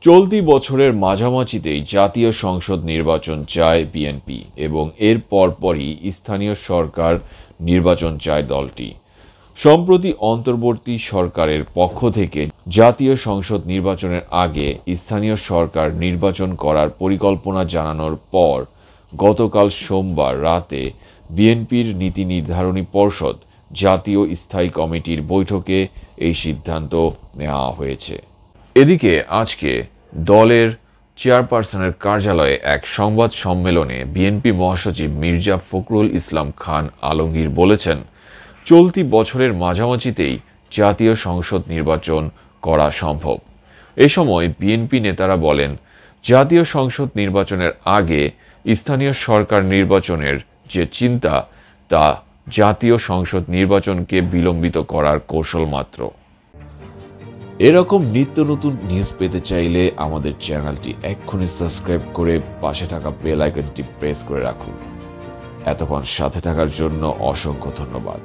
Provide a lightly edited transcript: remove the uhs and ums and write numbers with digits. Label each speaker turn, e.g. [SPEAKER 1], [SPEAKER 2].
[SPEAKER 1] চলতি বছরের মাঝামাঝিতেই জাতীয় সংসদ নির্বাচন চায় বিএনপি এবং এর পরপরই স্থানীয় সরকার নির্বাচন চায় দলটি। সম্প্রতি অন্তর্বর্তী সরকারের পক্ষ থেকে জাতীয় সংসদ নির্বাচনের আগে স্থানীয় সরকার নির্বাচন করার পরিকল্পনা জানানোর পর গতকাল সোমবার রাতে বিএনপির নীতি নির্ধারণী পর্ষদ জাতীয় স্থায়ী কমিটির বৈঠকে এই সিদ্ধান্ত নেওয়া হয়েছে। এদিকে আজকে দলের চেয়ারপারসনের কার্যালয়ে এক সংবাদ সম্মেলনে বিএনপি মহাসচিব মির্জা ফখরুল ইসলাম খান আলমগীর বলেছেন, চলতি বছরের মাঝামাঝিতেই জাতীয় সংসদ নির্বাচন করা সম্ভব। এ সময় বিএনপি নেতারা বলেন, জাতীয় সংসদ নির্বাচনের আগে স্থানীয় সরকার নির্বাচনের যে চিন্তা তা জাতীয় সংসদ নির্বাচনকে বিলম্বিত করার কৌশল মাত্র। এরকম নিত্য নতুন নিউজ পেতে চাইলে আমাদের চ্যানেলটি এক্ষুনি সাবস্ক্রাইব করে পাশে থাকা বেল আইকনটি প্রেস করে রাখুন। এতক্ষণ সাথে থাকার জন্য অসংখ্য ধন্যবাদ।